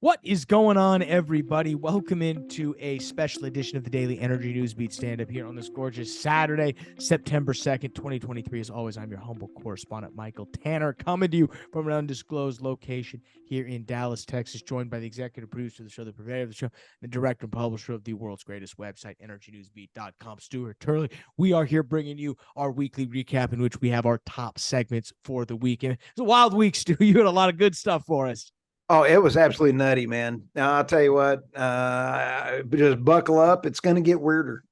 What is going on, everybody? Welcome into a special edition of the Daily Energy News Beat Stand-Up here on this gorgeous Saturday, September 2nd, 2023. As always, I'm your humble correspondent, Michael Tanner, coming to you from an undisclosed location here in Dallas, Texas, joined by the executive producer of the show, the purveyor of the show, the director and publisher of the world's greatest website, EnergyNewsBeat.com, Stuart Turley. We are here bringing you our weekly recap in which we have our top segments for the week. And it's a wild week, Stu. You had a lot of good stuff for us. Oh, it was absolutely nutty, man. Now, I'll tell you what, just buckle up. It's going to get weirder.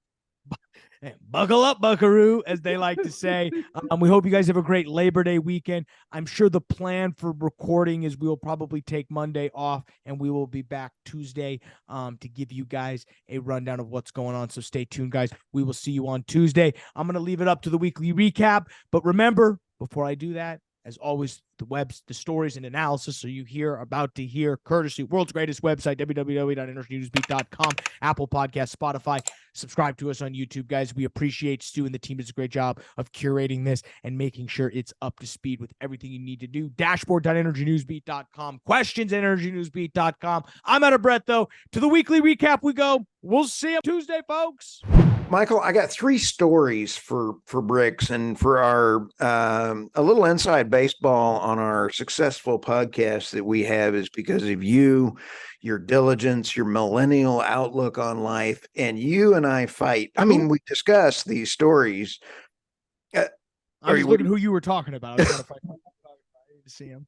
Buckle up, buckaroo, as they like to say. We hope you guys have a great Labor Day weekend. I'm sure the plan for recording is we will probably take Monday off, and we will be back Tuesday to give you guys a rundown of what's going on. So stay tuned, guys. We will see you on Tuesday. I'm going to leave it up to the weekly recap. But remember, before I do that, as always, the stories and analysis so you about to hear, courtesy world's greatest website, www.energynewsbeat.com, Apple Podcasts, Spotify. Subscribe to us on YouTube, guys. We appreciate Stu and the team does a great job of curating this and making sure it's up to speed with everything you need to do. Dashboard.energynewsbeat.com, questions at energynewsbeat.com. I'm out of breath, though. To the weekly recap we go. We'll see you Tuesday, folks. Michael, I got three stories for BRICS and for our a little inside baseball on our successful podcast that we have is because of you, your diligence, your millennial outlook on life, and you and I fight. I mean, we discuss these stories. I was looking who you were talking about. I was trying to find to see him.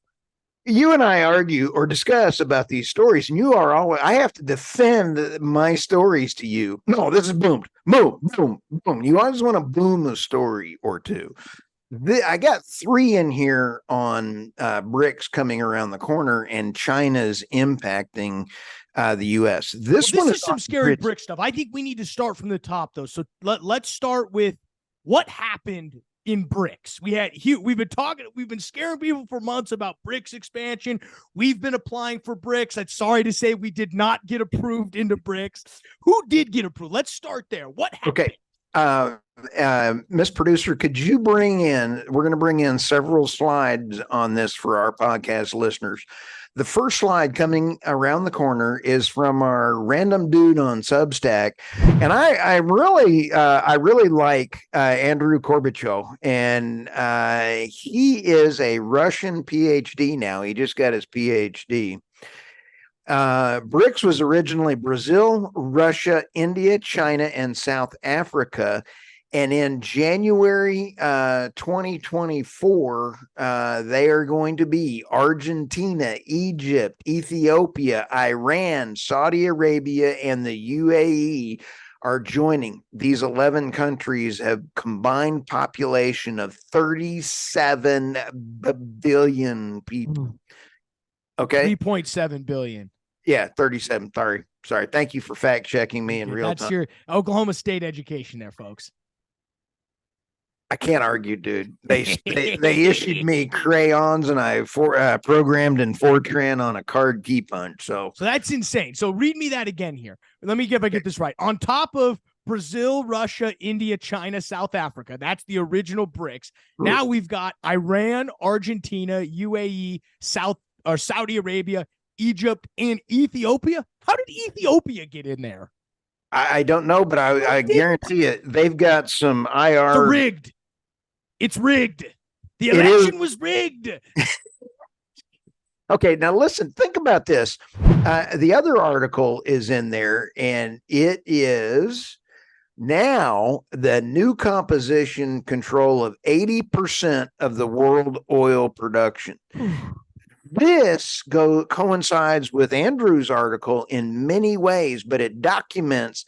You and I argue or discuss about these stories, and you are always, I have to defend my stories to you. No, this is boom. You always want to boom a story or two. I got three in here on BRICS coming around the corner and China's impacting the U.S. This one is some scary BRICS stuff. I think we need to start from the top, though. So let's start with what happened in BRICS. We've been scaring people for months about BRICS expansion. We've been applying for BRICS. I'm sorry to say we did not get approved into BRICS. Who did get approved? Let's start there. What happened? Okay. Miss Producer, could you we're going to bring in several slides on this for our podcast listeners. The first slide coming around the corner is from our random dude on Substack. And I really like Andrew Korbachev, and he is a Russian PhD now. He just got his PhD. BRICS was originally Brazil, Russia, India, China, and South Africa. And in January 2024, they are going to be Argentina, Egypt, Ethiopia, Iran, Saudi Arabia, and the UAE are joining. These 11 countries have combined population of 37 billion people. Okay. 3.7 billion. Yeah, 37. Sorry. Thank you for fact checking me in real time. That's your Oklahoma State education there, folks. I can't argue, dude. They issued me crayons and I programmed in Fortran on a card key punch. So that's insane. So read me that again here. Let me get this right. On top of Brazil, Russia, India, China, South Africa, that's the original BRICS. Now we've got Iran, Argentina, UAE, Saudi Arabia, Egypt, and Ethiopia. How did Ethiopia get in there? I don't know, but I guarantee it. They've got some IR. It's rigged. The election was rigged. Okay, now listen, think about this. The other article is in there, and it is now the new composition control of 80% of the world oil production. This coincides with Andrew's article in many ways, but it documents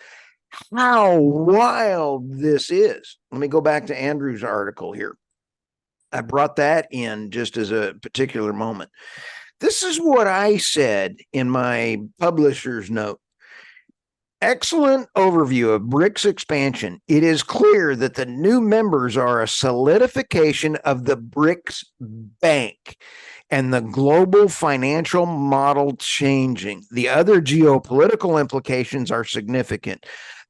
how wild this is. Let me go back to Andrew's article here. I brought that in just as a particular moment. This is what I said in my publisher's note. Excellent overview of BRICS expansion. It is clear that the new members are a solidification of the BRICS Bank and the global financial model changing. The other geopolitical implications are significant.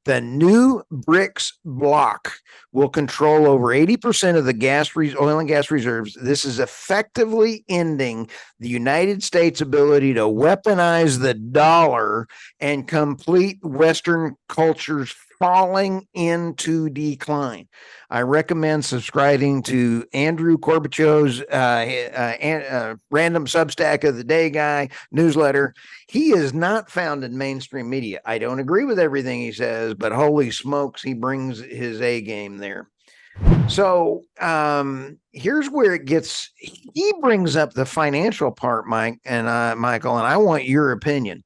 The new BRICS bloc will control over 80% of the oil and gas reserves. This is effectively ending the United States' ability to weaponize the dollar and complete Western culture's falling into decline. I recommend subscribing to Andrew Corbacho's random Substack of the day guy newsletter. He is not found in mainstream media. I don't agree with everything he says, but holy smokes, he brings his A game there. So here's where it gets, he brings up the financial part, Michael, and I want your opinion.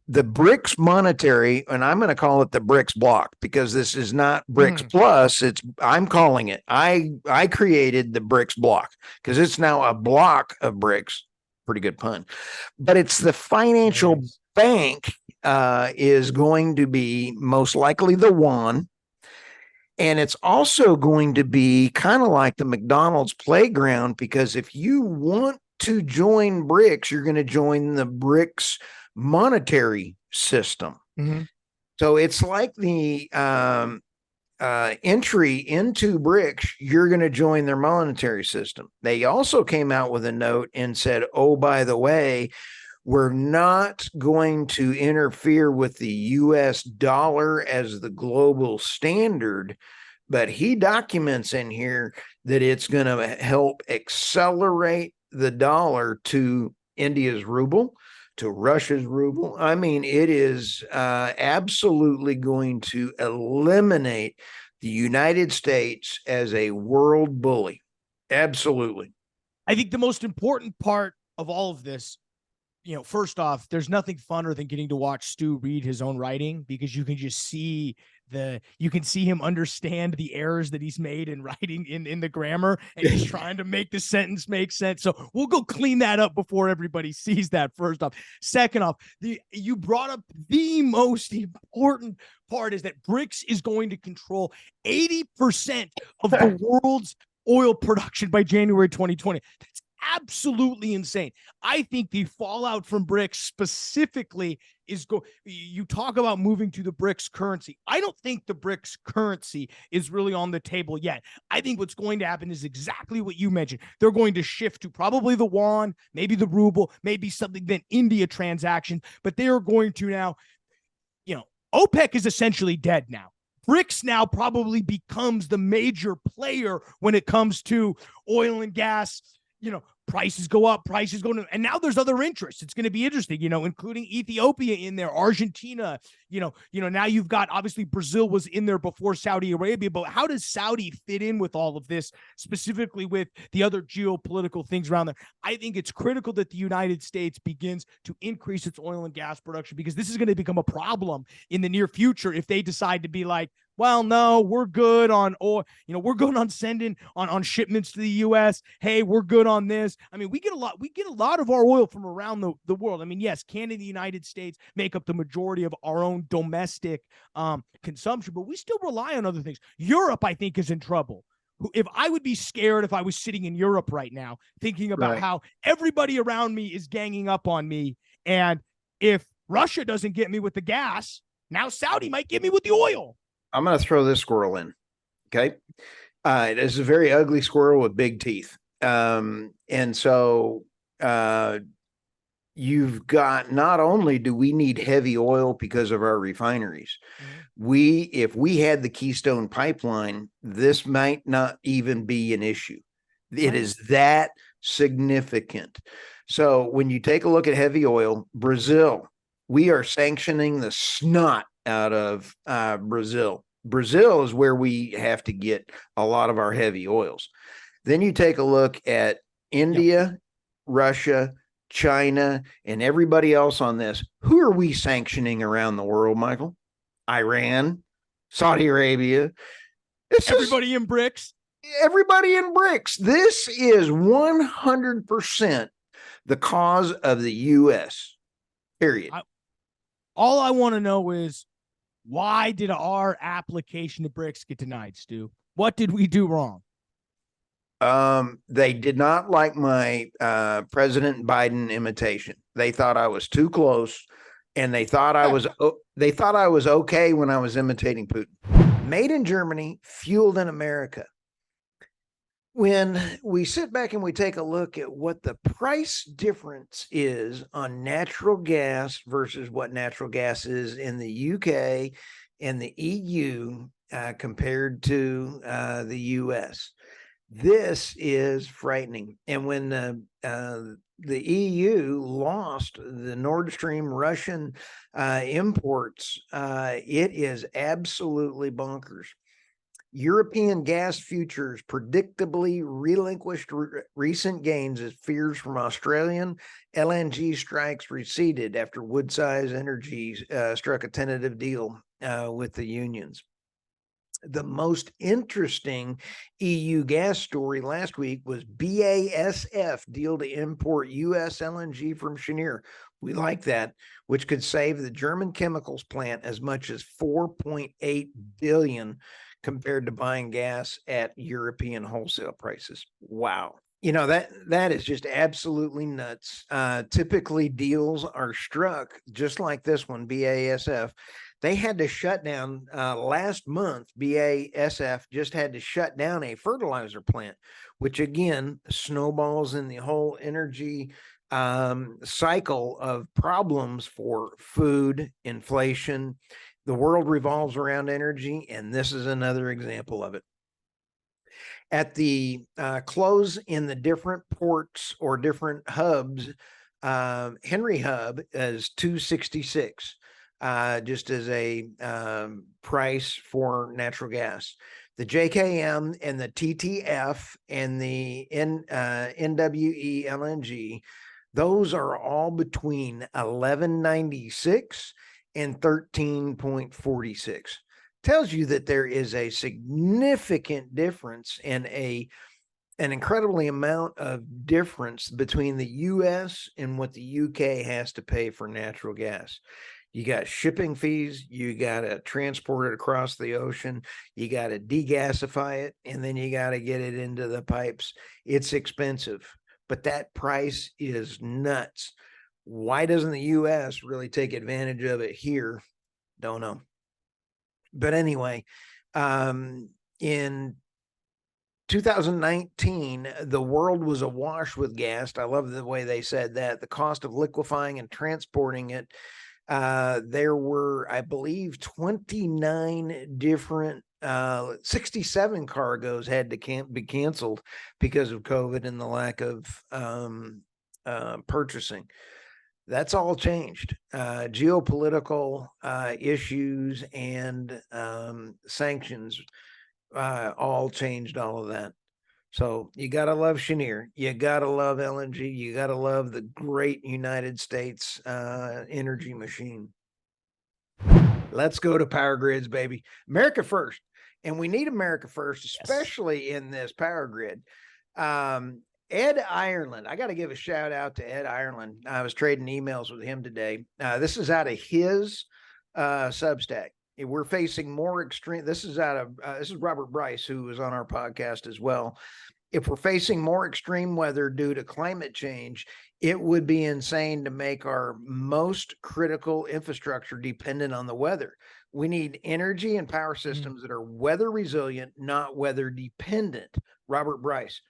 The BRICS monetary, and I'm going to call it the BRICS block because this is not BRICS plus. I'm calling it. I created the BRICS block because it's now a block of BRICS. Pretty good pun, but it's the financial bank is going to be most likely the yuan. And it's also going to be kind of like the McDonald's playground, because if you want to join BRICS, you're going to join the BRICS monetary system. So it's like the entry into BRICS, you're going to join their monetary system. They also came out with a note and said, oh, by the way, we're not going to interfere with the US dollar as the global standard, but he documents in here that it's going to help accelerate the dollar to India's ruble, to Russia's ruble. I mean, it is absolutely going to eliminate the United States as a world bully. Absolutely. I think the most important part of all of this, first off, there's nothing funner than getting to watch Stu read his own writing, because you can just see him understand the errors that he's made in writing in the grammar, and he's trying to make the sentence make sense. So we'll go clean that up before everybody sees that. First off. Second off, you brought up the most important part, is that BRICS is going to control 80% of the world's oil production by January 2020. That's absolutely insane. I think the fallout from BRICS specifically is you talk about moving to the BRICS currency. I don't think the BRICS currency is really on the table yet. I think what's going to happen is exactly what you mentioned. They're going to shift to probably the yuan, maybe the ruble, maybe something then India transactions, but they are going to now, OPEC is essentially dead now. BRICS now probably becomes the major player when it comes to oil and gas. Prices go up, prices go down, and now there's other interests. It's going to be interesting, including Ethiopia in there, Argentina, now you've got, obviously Brazil was in there before Saudi Arabia, but how does Saudi fit in with all of this, specifically with the other geopolitical things around there? I think it's critical that the United States begins to increase its oil and gas production, because this is going to become a problem in the near future if they decide to be like, well, no, we're good on oil. We're good on sending on shipments to the U.S. Hey, we're good on this. I mean, we get a lot of our oil from around the world. I mean, yes, Canada and the United States make up the majority of our own domestic consumption, but we still rely on other things. Europe, I think, is in trouble. If I would be scared if I was sitting in Europe right now, thinking about how everybody around me is ganging up on me, and if Russia doesn't get me with the gas, now Saudi might get me with the oil. I'm going to throw this squirrel in. Okay. It is a very ugly squirrel with big teeth. And so you've got, not only do we need heavy oil because of our refineries, if we had the Keystone Pipeline, this might not even be an issue. It is that significant. So when you take a look at heavy oil, Brazil, we are sanctioning the snot out of Brazil. Brazil is where we have to get a lot of our heavy oils. Then you take a look at India, Russia, China, and everybody else on this. Who are we sanctioning around the world, Michael? Iran, Saudi Arabia. Everybody in BRICS. Everybody in BRICS. This is 100% the cause of the U.S. Period. All I want to know is, why did our application to BRICS get denied, Stu? What did we do wrong? They did not like my President Biden imitation. They thought I was too close, and they thought I was They thought I was okay when I was imitating Putin. Made in Germany, fueled in America. When we sit back and we take a look at what the price difference is on natural gas versus what natural gas is in the UK and the EU compared to the US, this is frightening. And when the EU lost the Nord Stream Russian imports, it is absolutely bonkers. European gas futures predictably relinquished recent gains as fears from Australian LNG strikes receded after Woodside Energy struck a tentative deal with the unions. The most interesting EU gas story last week was BASF deal to import US LNG from Cheniere. We like that, which could save the German chemicals plant as much as 4.8 billion compared to buying gas at European wholesale prices. Wow. You know, that is just absolutely nuts. Typically deals are struck just like this one, BASF. They had to shut down last month. BASF just had to shut down a fertilizer plant, which again snowballs in the whole energy cycle of problems for food, inflation. The world revolves around energy, and this is another example of it. At the close in the different ports or different hubs, Henry Hub is 266. Just as a price for natural gas. The JKM and the TTF and the NWE LNG, those are all between 1196 and 13.46. Tells you that there is a significant difference and an incredibly amount of difference between the US and what the UK has to pay for natural gas. You got shipping fees, you got to transport it across the ocean, you got to degasify it, and then you got to get it into the pipes. It's expensive, but that price is nuts. Why doesn't the US really take advantage of it here? Don't know. But anyway, in 2019, the world was awash with gas. I love the way they said that. The cost of liquefying and transporting it, there were, I believe, 29 different 67 cargoes had to be canceled because of COVID and the lack of purchasing. That's all changed. Geopolitical issues and sanctions all changed all of that. So you got to love Cheniere. You got to love LNG. You got to love the great United States energy machine. Let's go to power grids, baby. America first. And we need America first, especially in this power grid. Ed Ireland. I got to give a shout out to Ed Ireland. I was trading emails with him today. This is out of his Substack. We're facing more extreme. This is out of this is Robert Bryce, who was on our podcast as well. If we're facing more extreme weather due to climate change, it would be insane to make our most critical infrastructure dependent on the weather. We need energy and power systems that are weather resilient, not weather dependent. Robert Bryce.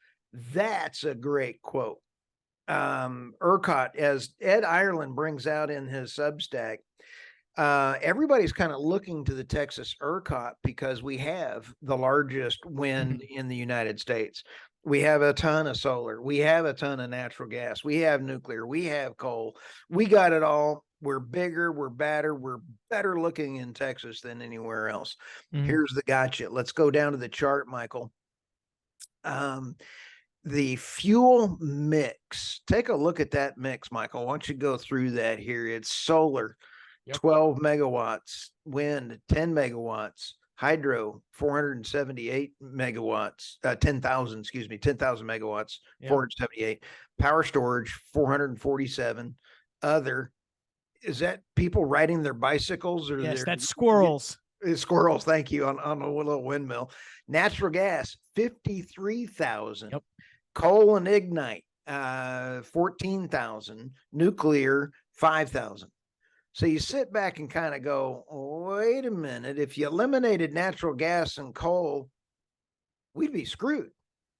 That's a great quote. ERCOT, as Ed Ireland brings out in his Substack, everybody's kind of looking to the Texas ERCOT because we have the largest wind in the United States. We have a ton of solar. We have a ton of natural gas. We have nuclear. We have coal. We got it all. We're bigger. We're better. We're better looking in Texas than anywhere else. Here's the gotcha. Let's go down to the chart, Michael. The fuel mix. Take a look at that mix, Michael. Why don't you go through that here? It's solar, 12 megawatts, wind, 10 megawatts, hydro, 478 megawatts, 10,000 megawatts, 478, power storage, 447, other. Is that people riding their bicycles or yes, that's squirrels. Squirrels, thank you, on a little windmill. Natural gas, 53,000. Coal and ignite, 14,000. Nuclear, 5,000. So you sit back and kind of go, wait a minute, if you eliminated natural gas and coal, we'd be screwed.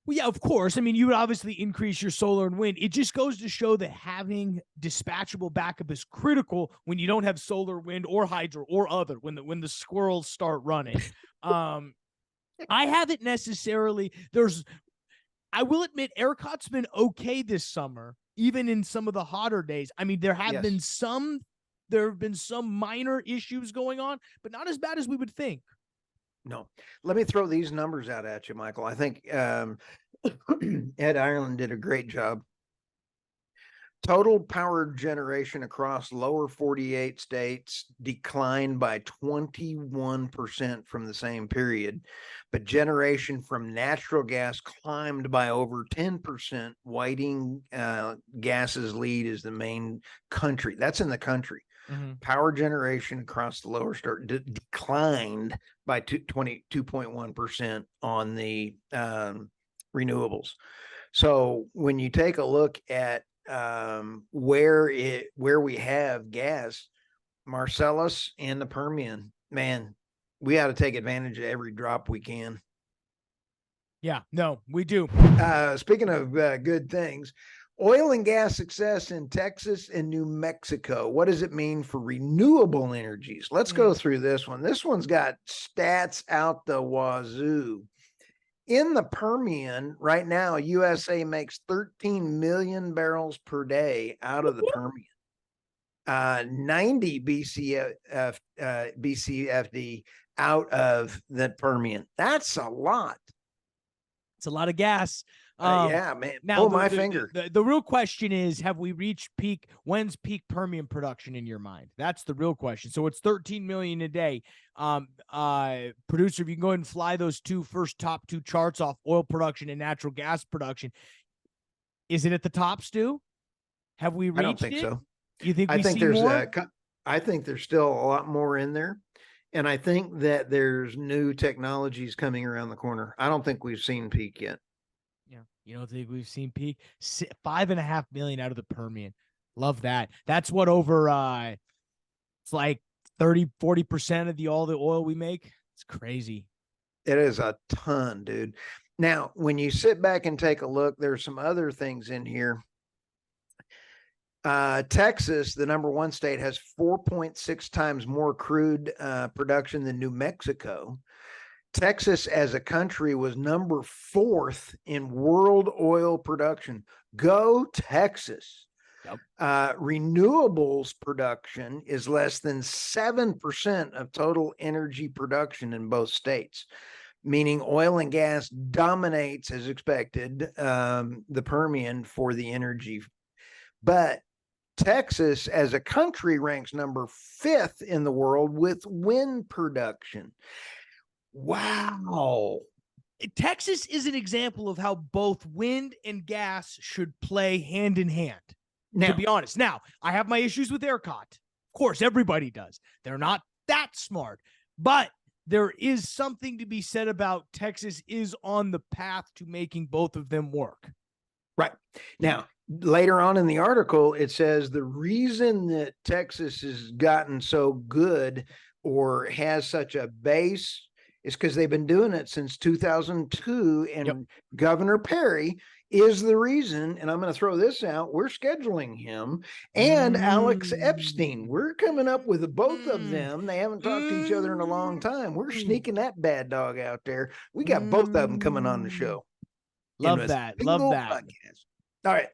Well, yeah, of course. I mean, you would obviously increase your solar and wind. It just goes to show that having dispatchable backup is critical when you don't have solar, wind, or hydro or other. When the squirrels start running, I haven't necessarily. I will admit, ERCOT's been okay this summer, even in some of the hotter days. I mean, there have been some minor issues going on, but not as bad as we would think. No, let me throw these numbers out at you, Michael. I think Ed Ireland did a great job. Total power generation across lower 48 states declined by 21% from the same period, but generation from natural gas climbed by over 10%. Whiting gas's lead is the main country. That's in the country. Mm-hmm. Power generation across the lower state declined by 22.1% on the renewables. So when you take a look at where we have gas, Marcellus and the Permian, man, we ought to take advantage of every drop we can. Yeah, no, we do. Speaking of good things, oil and gas success in Texas and New Mexico. What does it mean for renewable energies? Let's go through this one. This one's got stats out the wazoo. In the Permian right now, USA makes 13 million barrels per day out of the Permian. 90 BCFD out of the Permian. That's a lot. It's a lot of gas. Yeah, man. Now, pull my finger. The real question is, have we reached peak? When's peak Permian production in your mind? That's the real question. So it's 13 million a day. Producer, if you can go ahead and fly those top two charts off, oil production and natural gas production. Is it at the top, Stu? Have we reached it? I don't think so. You think I think there's more? I think there's still a lot more in there. And I think that there's new technologies coming around the corner. I don't think we've seen peak yet. Yeah. You don't think we've seen peak? 5.5 million out of the Permian. Love that. That's what over, it's like 40% of all the oil we make. It's crazy. It is a ton, dude. Now, when you sit back and take a look, there's some other things in here. Texas, the number one state, has 4.6 times more crude production than New Mexico. Texas as a country was number 4th in world oil production. Go Texas. Yep. Renewables production is less than 7% of total energy production in both states, meaning oil and gas dominates, as expected, the Permian for the energy. But Texas as a country ranks number 5th in the world with wind production. Wow. Texas is an example of how both wind and gas should play hand in hand, now, to be honest. Now, I have my issues with ERCOT. Of course, everybody does. They're not that smart. But there is something to be said about Texas is on the path to making both of them work. Right. Now, later on in the article, it says the reason that Texas has gotten so good or has such a base is because they've been doing it since 2002. And Governor Perry is the reason. And I'm going to throw this out. We're scheduling him and Alex Epstein. We're coming up with both of them. They haven't talked to each other in a long time. We're sneaking that bad dog out there. We got both of them coming on the show. Love that. Love that. Podcast. All right.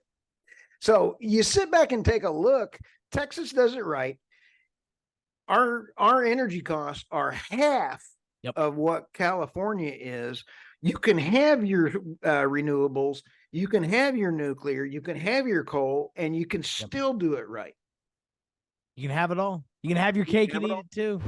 So you sit back and take a look. Texas does it right. Our energy costs are half of what California is. You can have your renewables, you can have your nuclear, you can have your coal, and you can still do it right. You can have it all. You can have your cake and eat it too.